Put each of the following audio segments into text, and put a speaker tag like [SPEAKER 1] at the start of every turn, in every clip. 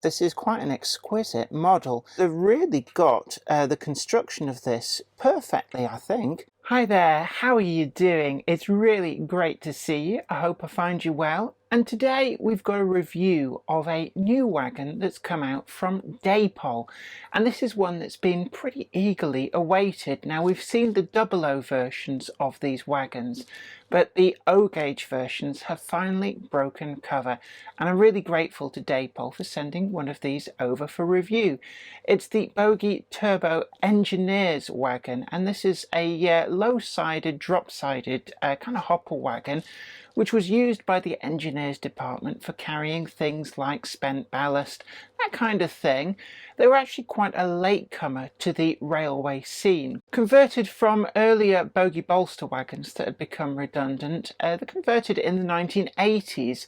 [SPEAKER 1] This is quite an exquisite model. They've really got the construction of this perfectly, I think. Hi there, how are you doing? It's really great to see you. I hope I find you well. And today we've got a review of a new wagon that's come out from Dapol. And this is one that's been pretty eagerly awaited. Now, we've seen the 00 versions of these wagons, but the O-gauge versions have finally broken cover. And I'm really grateful to Dapol for sending one of these over for review. It's the Bogey Turbo Engineers wagon, and this is a low-sided, drop-sided kind of hopper wagon, which was used by the engineers department for carrying things like spent ballast, that kind of thing. They were actually quite a latecomer to the railway scene. Converted from earlier bogie bolster wagons that had become redundant, they converted in the 1980s,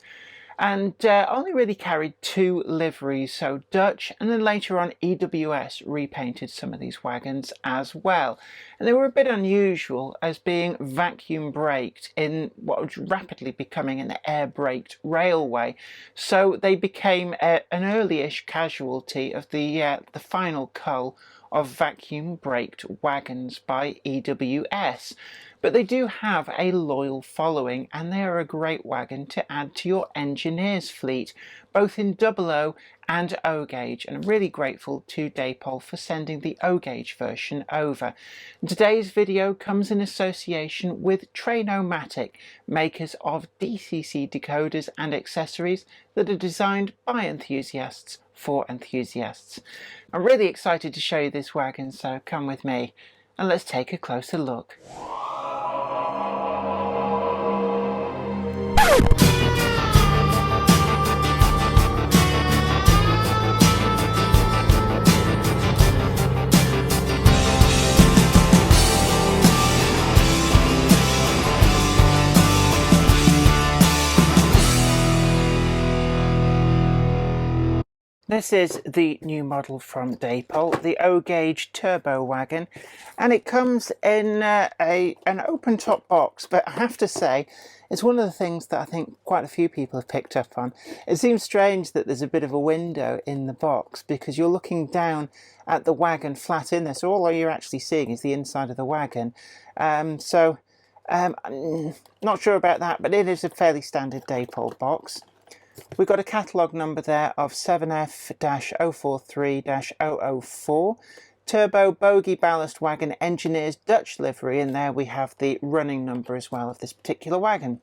[SPEAKER 1] and only really carried 2 liveries, so Dutch, and then later on EWS repainted some of these wagons as well. And they were a bit unusual as being vacuum braked in what was rapidly becoming an air braked railway, so they became an early-ish casualty of the final cull of vacuum braked wagons by EWS. But they do have a loyal following, and they are a great wagon to add to your engineers fleet, both in 00 and O-gauge, and I'm really grateful to Dapol for sending the O-gauge version over. And today's video comes in association with Trainomatic, makers of DCC decoders and accessories that are designed by enthusiasts for enthusiasts. I'm really excited to show you this wagon, so come with me and let's take a closer look. This is the new model from Dapol, the O-gauge turbo wagon, and it comes in an open top box, but I have to say it's one of the things that I think quite a few people have picked up on. It seems strange that there's a bit of a window in the box because you're looking down at the wagon flat in there, so all you're actually seeing is the inside of the wagon. I'm not sure about that, but it is a fairly standard Dapol box. We've got a catalogue number there of 7F-043-004. Turbo Bogey Ballast Wagon Engineers Dutch livery, and there we have the running number as well of this particular wagon.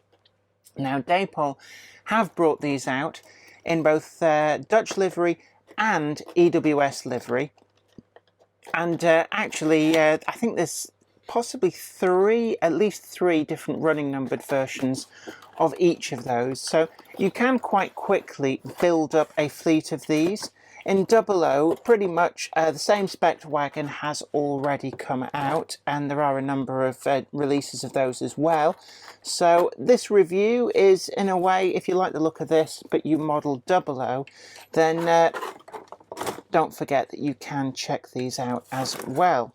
[SPEAKER 1] Now, Dapol have brought these out in both Dutch livery and EWS livery. And actually, I think there's possibly at least three different running numbered versions of each of those, so you can quite quickly build up a fleet of these. In 00, pretty much the same spec wagon has already come out, and there are a number of releases of those as well. So this review is, in a way, if you like the look of this but you model 00, then don't forget that you can check these out as well.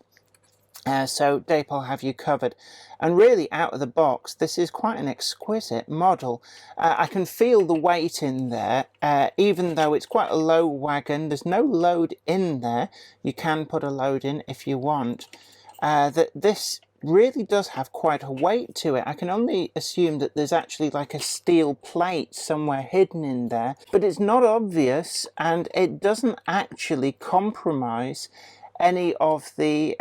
[SPEAKER 1] So Dapol have you covered, and really out of the box this is quite an exquisite model. I can feel the weight in there, even though it's quite a low wagon. There's no load in there. You can put a load in if you want. This really does have quite a weight to it. I can only assume that there's actually like a steel plate somewhere hidden in there, but it's not obvious, and it doesn't actually compromise any of the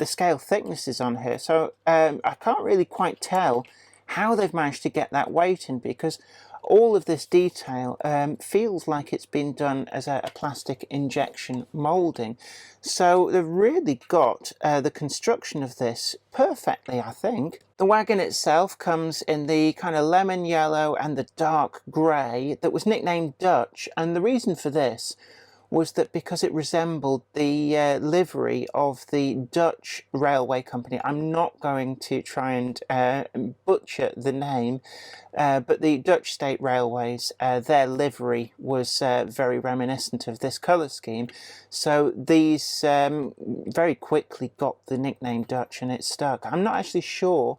[SPEAKER 1] scale thicknesses on here, so I can't really quite tell how they've managed to get that weight in, because all of this detail feels like it's been done as a plastic injection moulding. So they've really got the construction of this perfectly, I think. The wagon itself comes in the kind of lemon yellow and the dark grey that was nicknamed Dutch, and the reason for this was that because it resembled the livery of the Dutch railway company. I'm not going to try and butcher the name, but the Dutch State Railways, their livery was very reminiscent of this colour scheme. So these very quickly got the nickname Dutch, and it stuck. I'm not actually sure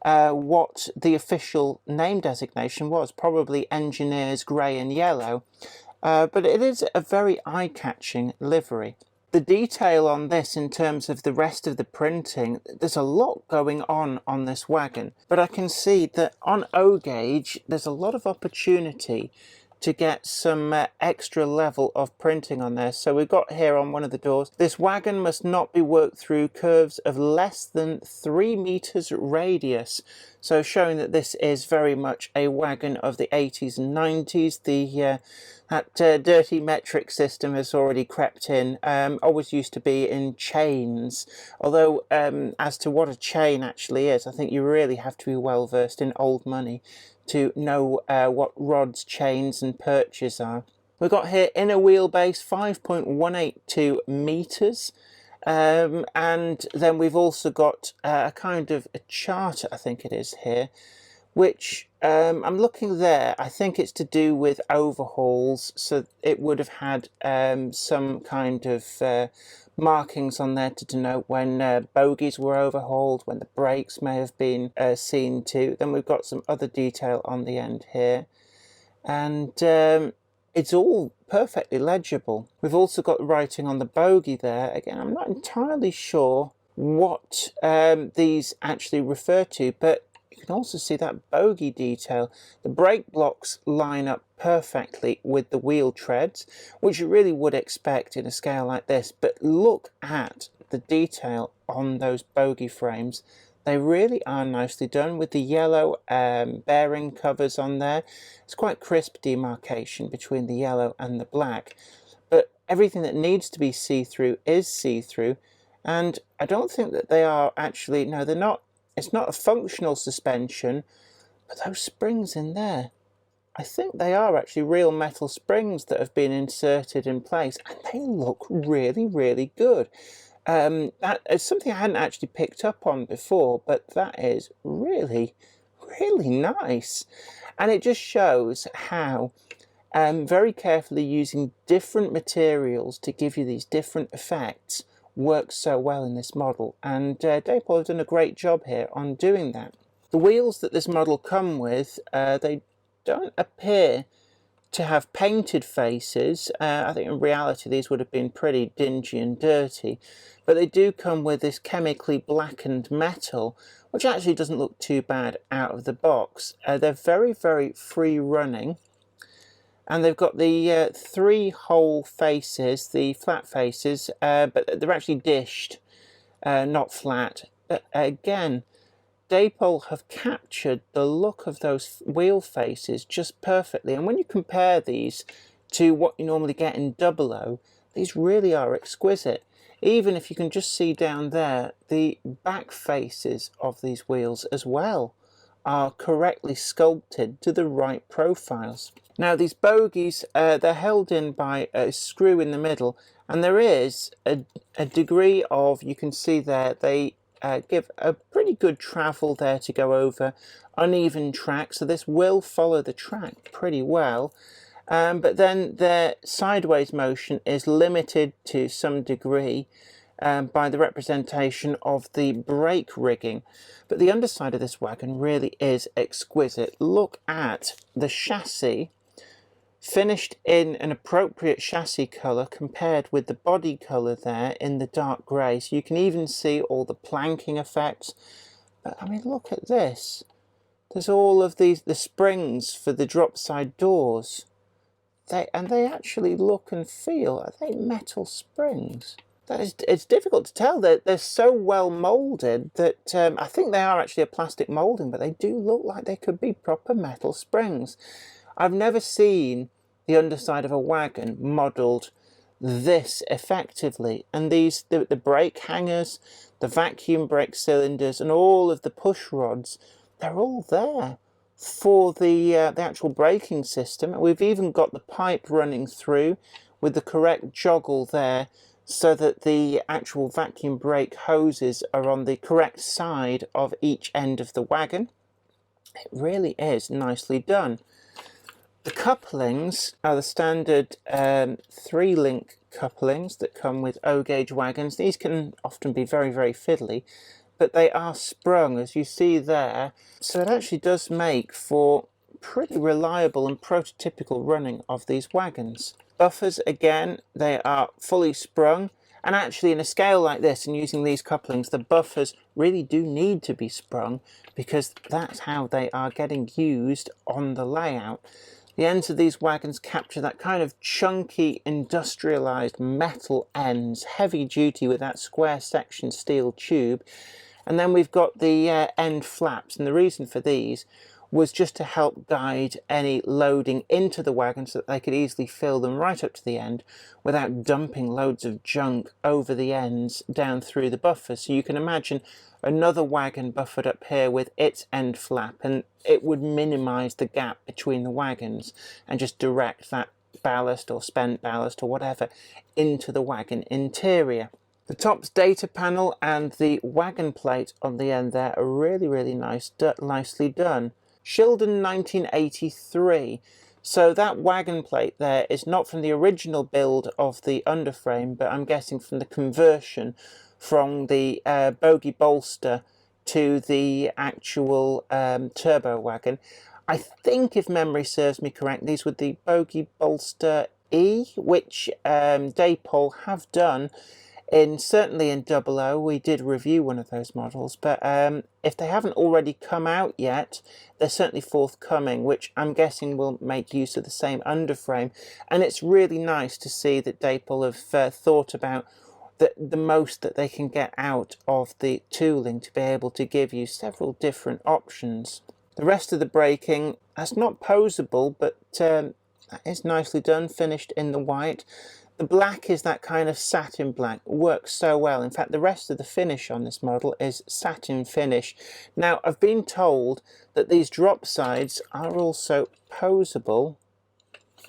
[SPEAKER 1] what the official name designation was, probably Engineers Grey and Yellow. but it is a very eye-catching livery. The detail on this in terms of the rest of the printing, there's a lot going on this wagon, but I can see that on O-gauge there's a lot of opportunity to get some extra level of printing on there. So we've got here on one of the doors, this wagon must not be worked through curves of less than 3 meters radius. So showing that this is very much a wagon of the 80s and 90s. That dirty metric system has already crept in. Always used to be in chains. Although as to what a chain actually is, I think you really have to be well versed in old money to know what rods, chains and perches are. We've got here inner wheelbase 5.182 meters. And then we've also got a kind of a chart, I think it is here, which I'm looking there. I think it's to do with overhauls, so it would have had some kind of markings on there to denote when bogies were overhauled, when the brakes may have been seen to. Then we've got some other detail on the end here, and it's all perfectly legible. We've also got writing on the bogie there. Again, I'm not entirely sure what these actually refer to, but you can also see that bogie detail. The brake blocks line up perfectly with the wheel treads, which you really would expect in a scale like this, but look at the detail on those bogie frames. They really are nicely done with the yellow bearing covers on there. It's quite crisp demarcation between the yellow and the black, but everything that needs to be see-through is see-through, and I don't think that they are actually, no, they're not. It's not a functional suspension, but those springs in there, I think they are actually real metal springs that have been inserted in place, and they look really, really good. That is something I hadn't actually picked up on before, but that is really, really nice. And it just shows how very carefully using different materials to give you these different effects works so well in this model, and Dapol have done a great job here on doing that. The wheels that this model come with, they don't appear to have painted faces. I think in reality these would have been pretty dingy and dirty, but they do come with this chemically blackened metal, which actually doesn't look too bad out of the box. They're very, very free running. And they've got the 3 hole faces, the flat faces, but they're actually dished, not flat. But again, Dapol have captured the look of those wheel faces just perfectly. And when you compare these to what you normally get in 00, these really are exquisite. Even if you can just see down there, the back faces of these wheels as well are correctly sculpted to the right profiles. Now these bogies, they're held in by a screw in the middle, and there is a degree of, you can see there, they give a pretty good travel there to go over uneven track, so this will follow the track pretty well. But then their sideways motion is limited to some degree by the representation of the brake rigging. But the underside of this wagon really is exquisite. Look at the chassis, finished in an appropriate chassis colour compared with the body colour there in the dark grey. So you can even see all the planking effects. But I mean, look at this. There's all of the springs for the drop side doors. They actually look and feel, are they metal springs? It's difficult to tell. They're so well moulded that I think they are actually a plastic moulding, but they do look like they could be proper metal springs. I've never seen the underside of a wagon modelled this effectively. And the brake hangers, the vacuum brake cylinders, and all of the push rods, they're all there for the actual braking system. We've even got the pipe running through with the correct joggle there, so that the actual vacuum brake hoses are on the correct side of each end of the wagon. It really is nicely done. The couplings are the standard 3-link couplings that come with O-gauge wagons. These can often be very, very fiddly, but they are sprung, as you see there. So it actually does make for pretty reliable and prototypical running of these wagons. Buffers, again, they are fully sprung, and actually in a scale like this and using these couplings, the buffers really do need to be sprung because that's how they are getting used on the layout. The ends of these wagons capture that kind of chunky, industrialized metal ends, heavy duty with that square section steel tube. And then we've got the end flaps, and the reason for these was just to help guide any loading into the wagon so that they could easily fill them right up to the end without dumping loads of junk over the ends down through the buffer. So you can imagine another wagon buffered up here with its end flap, and it would minimize the gap between the wagons and just direct that ballast or spent ballast or whatever into the wagon interior. The top's data panel and the wagon plate on the end there are really nicely done. Shildon 1983. So that wagon plate there is not from the original build of the underframe, but I'm guessing from the conversion from the Bogey bolster to the actual turbo wagon. I think, if memory serves me correct, these were the Bogey bolster E, which Dapol have done. Certainly in 00, we did review one of those models, but if they haven't already come out yet, they're certainly forthcoming, which I'm guessing will make use of the same underframe. And it's really nice to see that Dapol have thought about the most that they can get out of the tooling to be able to give you several different options. The rest of the braking, that's not posable, but that is nicely done, finished in the white. The black is that kind of satin black, works so well. In fact, the rest of the finish on this model is satin finish. Now, I've been told that these drop sides are also posable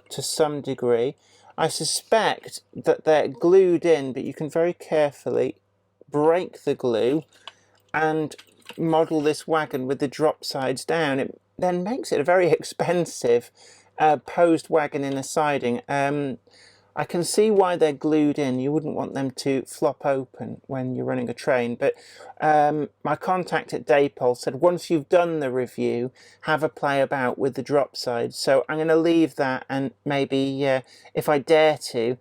[SPEAKER 1] to some degree. I suspect that they're glued in, but you can very carefully break the glue and model this wagon with the drop sides down. It then makes it a very expensive posed wagon in a siding. I can see why they're glued in. You wouldn't want them to flop open when you're running a train, but my contact at Dapol said once you've done the review, have a play about with the drop sides. So I'm going to leave that, and maybe if I dare to,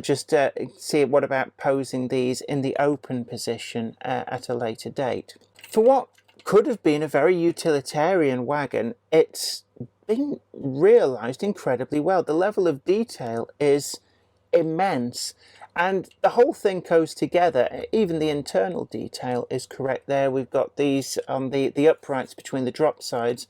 [SPEAKER 1] just see what about posing these in the open position at a later date. For what could have been a very utilitarian wagon, it's been realised incredibly well. The level of detail is immense, and the whole thing goes together. Even the internal detail is correct there. We've got these on the uprights between the drop sides,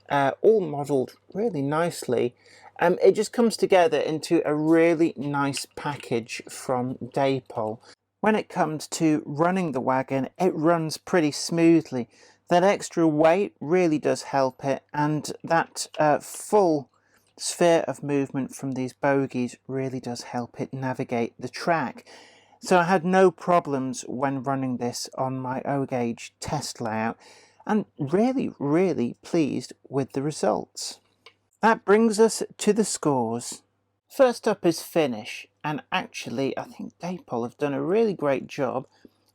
[SPEAKER 1] all modelled really nicely. It just comes together into a really nice package from Dapol. When it comes to running the wagon, it runs pretty smoothly. That extra weight really does help it, and that full sphere of movement from these bogies really does help it navigate the track. So I had no problems when running this on my O-gauge test layout, and really pleased with the results. That brings us to the scores. First up is finish, and actually I think Dapol have done a really great job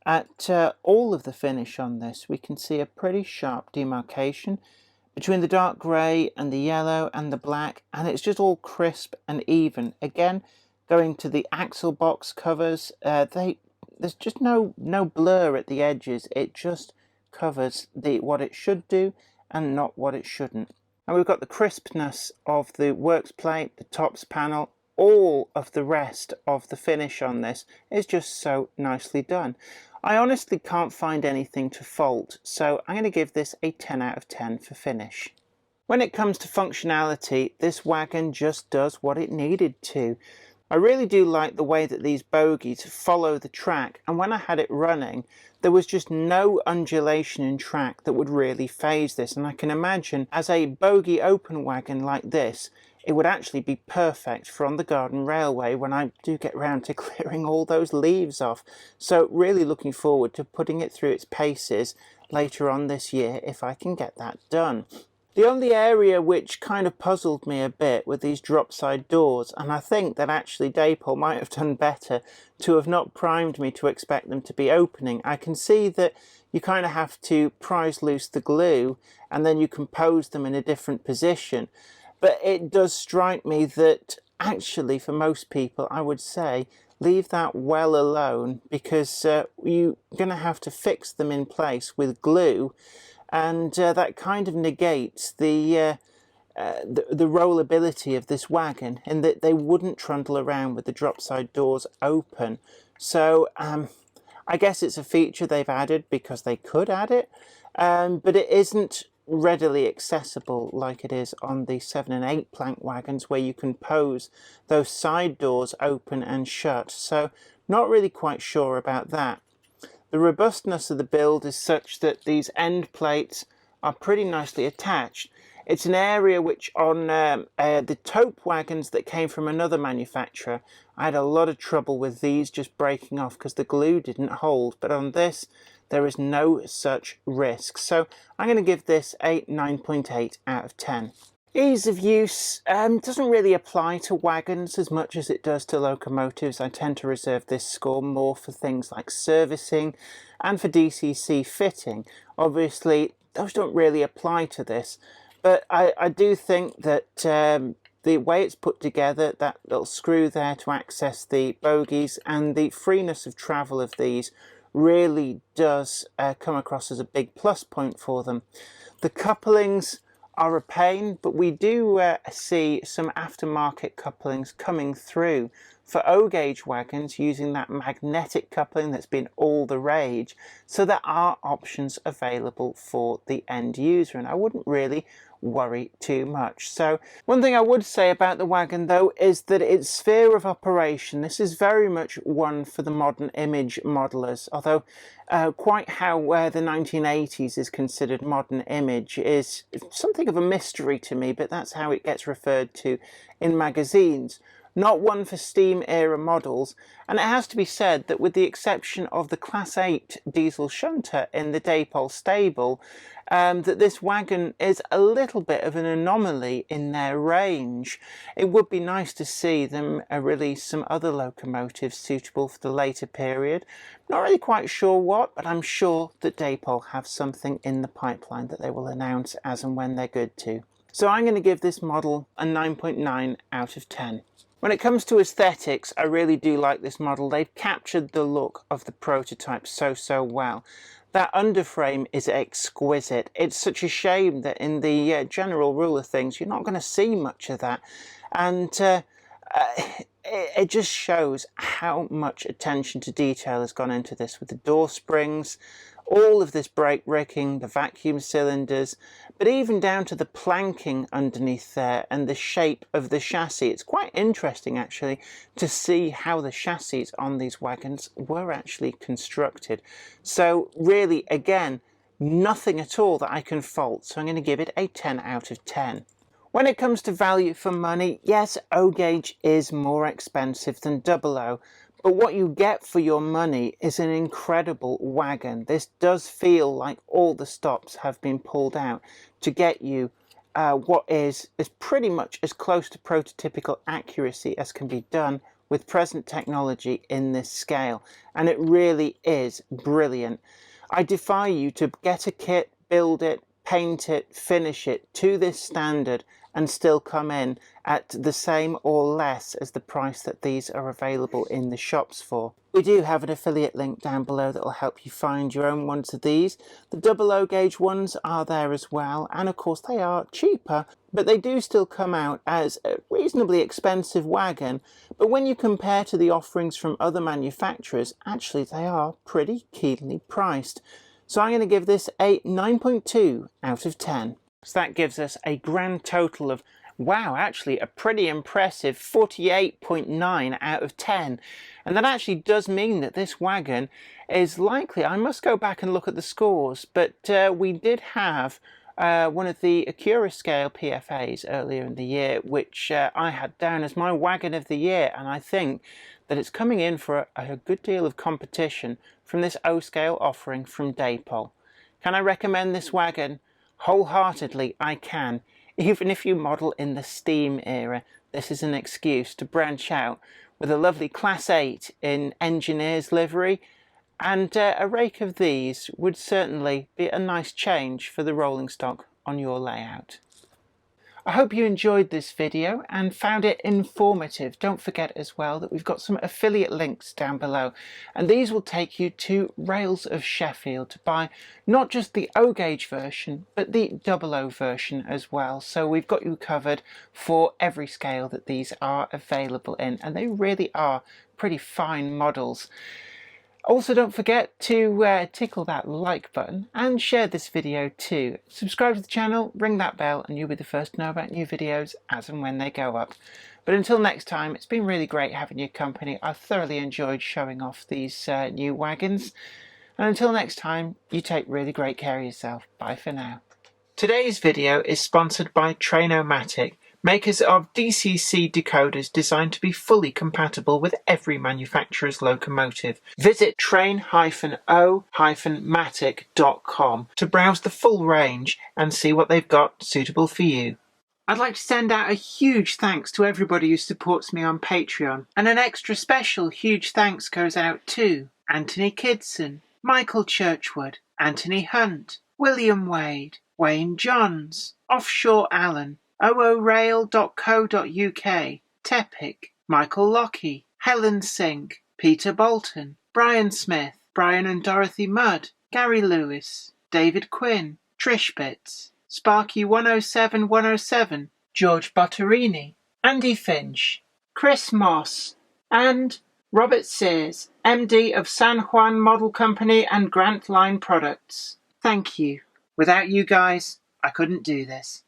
[SPEAKER 1] at all of the finish on this. We can see a pretty sharp demarcation between the dark grey and the yellow and the black, and it's just all crisp and even. Again, going to the axle box covers, there's just no blur at the edges. It just covers what it should do and not what it shouldn't. And we've got the crispness of the works plate, the tops panel. All of the rest of the finish on this is just so nicely done. I honestly can't find anything to fault, so I'm going to give this a 10 out of 10 for finish. When it comes to functionality, this wagon just does what it needed to. I really do like the way that these bogies follow the track, and when I had it running, there was just no undulation in track that would really phase this. And I can imagine as a bogie open wagon like this, it would actually be perfect for on the garden railway when I do get round to clearing all those leaves off. So really looking forward to putting it through its paces later on this year if I can get that done. The only area which kind of puzzled me a bit with these drop side doors, and I think that actually Dapol might have done better to have not primed me to expect them to be opening. I can see that you kind of have to prise loose the glue and then you compose them in a different position. But it does strike me that actually for most people, I would say, leave that well alone, because you're going to have to fix them in place with glue. And that kind of negates the rollability of this wagon, in that they wouldn't trundle around with the drop side doors open. So I guess it's a feature they've added because they could add it, but it isn't readily accessible like it is on the 7 and 8 plank wagons, where you can pose those side doors open and shut. So not really quite sure about that. The robustness of the build is such that these end plates are pretty nicely attached. It's an area which on the taupe wagons that came from another manufacturer, I had a lot of trouble with these just breaking off because the glue didn't hold. But on this, there is no such risk. So I'm going to give this a 9.8 out of 10. Ease of use doesn't really apply to wagons as much as it does to locomotives. I tend to reserve this score more for things like servicing and for DCC fitting. Obviously, those don't really apply to this, but I do think that the way it's put together, that little screw there to access the bogies, and the freeness of travel of these really does come across as a big plus point for them. The couplings are a pain, but we do see some aftermarket couplings coming through for O-gauge wagons using that magnetic coupling that's been all the rage. So there are options available for the end user, and I wouldn't really worry too much. So one thing I would say about the wagon though is that its sphere of operation, this is very much one for the modern image modelers, although quite how the 1980s is considered modern image is something of a mystery to me, but that's how it gets referred to in magazines. Not one for steam era models, and it has to be said that with the exception of the Class 8 diesel shunter in the Dapol stable, that this wagon is a little bit of an anomaly in their range. It would be nice to see them release some other locomotives suitable for the later period. Not really quite sure what, but I'm sure that Dapol have something in the pipeline that they will announce as and when they're good to. So I'm going to give this model a 9.9 out of 10. When it comes to aesthetics, I really do like this model. They've captured the look of the prototype so well. That underframe is exquisite. It's such a shame that in the general rule of things, you're not going to see much of that. And it just shows how much attention to detail has gone into this, with the door springs, all of this brake rigging, the vacuum cylinders, but even down to the planking underneath there and the shape of the chassis. It's quite interesting actually to see how the chassis on these wagons were actually constructed. So really, again, nothing at all that I can fault, so I'm going to give it a 10 out of 10. When it comes to value for money, yes, O-gauge is more expensive than 00, but what you get for your money is an incredible wagon. This does feel like all the stops have been pulled out to get you what is pretty much as close to prototypical accuracy as can be done with present technology in this scale. And it really is brilliant. I defy you to get a kit, build it, paint it, finish it to this standard and still come in at the same or less as the price that these are available in the shops for. We do have an affiliate link down below that will help you find your own ones of these. The 00 gauge ones are there as well, and of course they are cheaper, but they do still come out as a reasonably expensive wagon. But when you compare to the offerings from other manufacturers, actually they are pretty keenly priced. So I'm going to give this a 9.2 out of 10. So that gives us a grand total of, wow, actually a pretty impressive 48.9 out of 10. And that actually does mean that this wagon is likely, I must go back and look at the scores, but we did have one of the Acura scale PFAs earlier in the year, which I had down as my wagon of the year, and I think that it's coming in for a good deal of competition from this O scale offering from Dapol. Can I recommend this wagon? wholeheartedly I can. Even if you model in the steam era, this is an excuse to branch out with a lovely Class 8 in engineer's livery, and a rake of these would certainly be a nice change for the rolling stock on your layout. I hope you enjoyed this video and found it informative. Don't forget as well that we've got some affiliate links down below, and these will take you to Rails of Sheffield to buy not just the O gauge version but the 00 version as well. So we've got you covered for every scale that these are available in, and they really are pretty fine models. Also, don't forget to tickle that like button and share this video too. Subscribe to the channel, ring that bell, and you'll be the first to know about new videos as and when they go up. But until next time, it's been really great having your company. I've thoroughly enjoyed showing off these new wagons. And until next time, you take really great care of yourself. Bye for now. Today's video is sponsored by Trainomatic, makers of DCC decoders designed to be fully compatible with every manufacturer's locomotive. Visit train-o-matic.com to browse the full range and see what they've got suitable for you. I'd like to send out a huge thanks to everybody who supports me on Patreon, and an extra special huge thanks goes out to Anthony Kidson, Michael Churchwood, Anthony Hunt, William Wade, Wayne Johns, Offshore Allen, oorail.co.uk, Tepic, Michael Lockie, Helen Sink, Peter Bolton, Brian Smith, Brian and Dorothy Mudd, Gary Lewis, David Quinn, Trish Bits, Sparky 107107, George Botterini, Andy Finch, Chris Moss, and Robert Sears, MD of San Juan Model Company and Grant Line Products. Thank you. Without you guys, I couldn't do this.